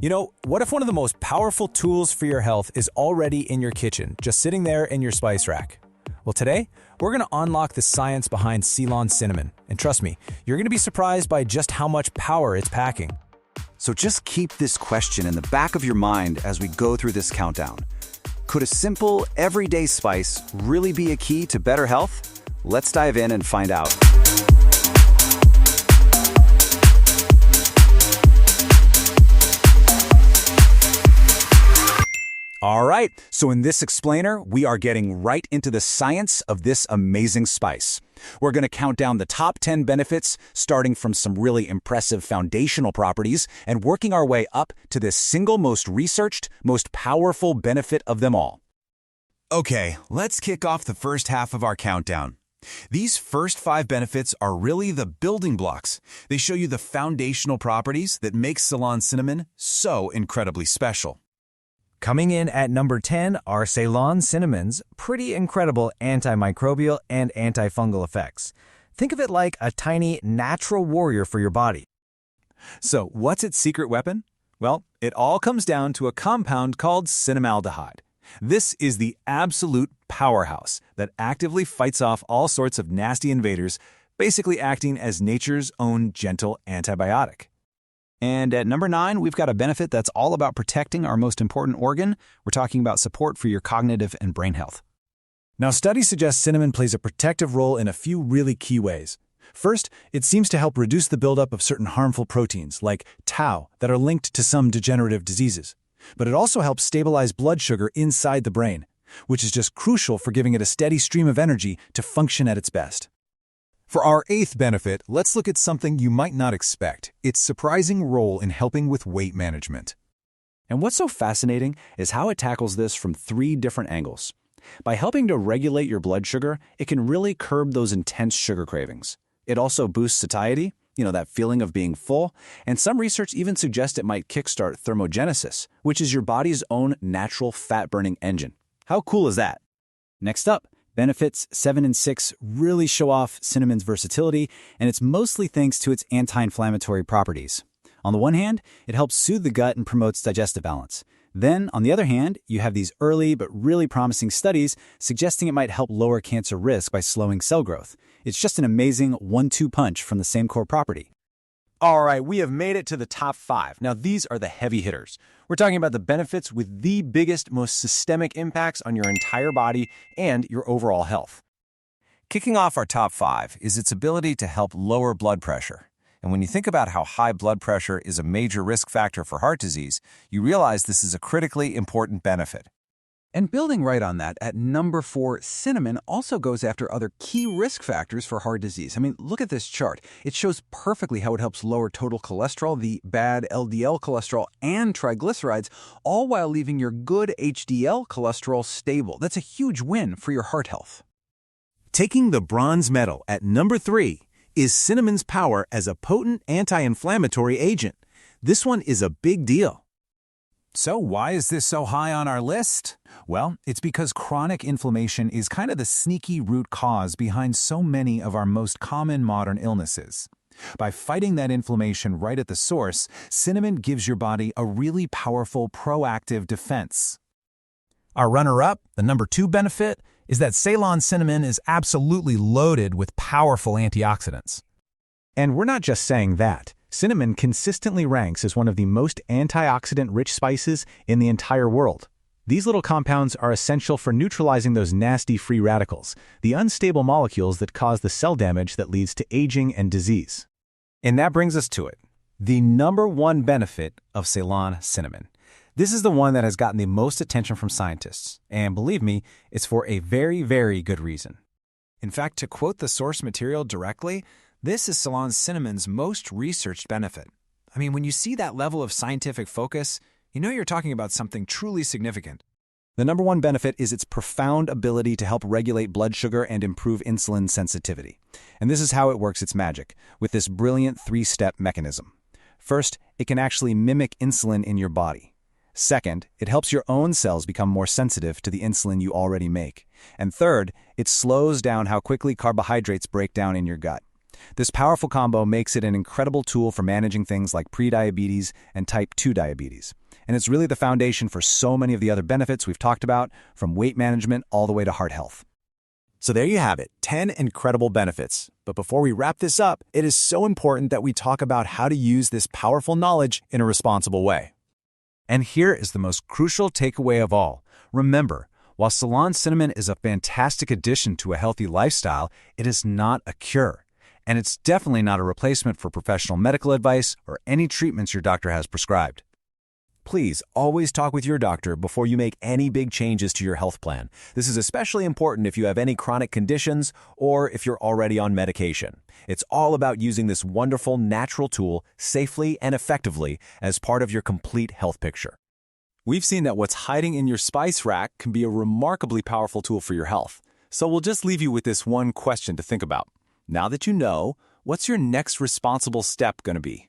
What if one of the most powerful tools for your health is already in your kitchen, just sitting there in your spice rack? Well, today, we're going to unlock the science behind Ceylon Cinnamon. And trust me, you're going to be surprised by just how much power it's packing. So just keep this question in the back of your mind as we go through this countdown. Could a simple, everyday spice really be a key to better health? Let's dive in and find out. All right, so in this explainer, we are getting right into the science of this amazing spice. We're going to count down the top 10 benefits, starting from some really impressive foundational properties and working our way up to this single most researched, most powerful benefit of them all. Okay, let's kick off the first half of our countdown. These first 5 benefits are really the building blocks. They show you the foundational properties that make Ceylon Cinnamon so incredibly special. Coming in at number 10 are Ceylon Cinnamon's pretty incredible antimicrobial and antifungal effects. Think of it like a tiny natural warrior for your body. So what's its secret weapon? Well, it all comes down to a compound called cinnamaldehyde. This is the absolute powerhouse that actively fights off all sorts of nasty invaders, basically acting as nature's own gentle antibiotic. And at number 9, we've got a benefit that's all about protecting our most important organ. We're talking about support for your cognitive and brain health. Now, studies suggest cinnamon plays a protective role in a few really key ways. First, it seems to help reduce the buildup of certain harmful proteins, like tau, that are linked to some degenerative diseases. But it also helps stabilize blood sugar inside the brain, which is just crucial for giving it a steady stream of energy to function at its best. For our 8th benefit, let's look at something you might not expect: its surprising role in helping with weight management. And what's so fascinating is how it tackles this from 3 different angles. By helping to regulate your blood sugar, it can really curb those intense sugar cravings. It also boosts satiety, that feeling of being full, and some research even suggests it might kickstart thermogenesis, which is your body's own natural fat-burning engine. How cool is that? Next up, benefits 7 and 6 really show off cinnamon's versatility, and it's mostly thanks to its anti-inflammatory properties. On the one hand, it helps soothe the gut and promotes digestive balance. Then, on the other hand, you have these early but really promising studies suggesting it might help lower cancer risk by slowing cell growth. It's just an amazing 1-2 punch from the same core property. All right, we have made it to the top 5. Now, these are the heavy hitters. We're talking about the benefits with the biggest, most systemic impacts on your entire body and your overall health. Kicking off our top 5 is its ability to help lower blood pressure. And when you think about how high blood pressure is a major risk factor for heart disease, you realize this is a critically important benefit. And building right on that, at number 4, cinnamon also goes after other key risk factors for heart disease. I mean, look at this chart. It shows perfectly how it helps lower total cholesterol, the bad LDL cholesterol, and triglycerides, all while leaving your good HDL cholesterol stable. That's a huge win for your heart health. Taking the bronze medal at number 3 is cinnamon's power as a potent anti-inflammatory agent. This one is a big deal. So why is this so high on our list? Well, it's because chronic inflammation is kind of the sneaky root cause behind so many of our most common modern illnesses. By fighting that inflammation right at the source, cinnamon gives your body a really powerful proactive defense. Our runner-up, the number 2 benefit, is that Ceylon Cinnamon is absolutely loaded with powerful antioxidants. And we're not just saying that. Cinnamon consistently ranks as one of the most antioxidant-rich spices in the entire world. These little compounds are essential for neutralizing those nasty free radicals, the unstable molecules that cause the cell damage that leads to aging and disease. And that brings us to it, the number 1 benefit of Ceylon Cinnamon. This is the one that has gotten the most attention from scientists, and believe me, it's for a very, very good reason. In fact, to quote the source material directly, this is Ceylon Cinnamon's most researched benefit. I mean, when you see that level of scientific focus, you know you're talking about something truly significant. The number 1 benefit is its profound ability to help regulate blood sugar and improve insulin sensitivity. And this is how it works its magic, with this brilliant 3-step mechanism. First, it can actually mimic insulin in your body. Second, it helps your own cells become more sensitive to the insulin you already make. And third, it slows down how quickly carbohydrates break down in your gut. This powerful combo makes it an incredible tool for managing things like prediabetes and type 2 diabetes. And it's really the foundation for so many of the other benefits we've talked about, from weight management all the way to heart health. So there you have it, 10 incredible benefits. But before we wrap this up, it is so important that we talk about how to use this powerful knowledge in a responsible way. And here is the most crucial takeaway of all. Remember, while Ceylon Cinnamon is a fantastic addition to a healthy lifestyle, it is not a cure. And it's definitely not a replacement for professional medical advice or any treatments your doctor has prescribed. Please always talk with your doctor before you make any big changes to your health plan. This is especially important if you have any chronic conditions or if you're already on medication. It's all about using this wonderful natural tool safely and effectively as part of your complete health picture. We've seen that what's hiding in your spice rack can be a remarkably powerful tool for your health. So we'll just leave you with this one question to think about. Now that you know, what's your next responsible step going to be?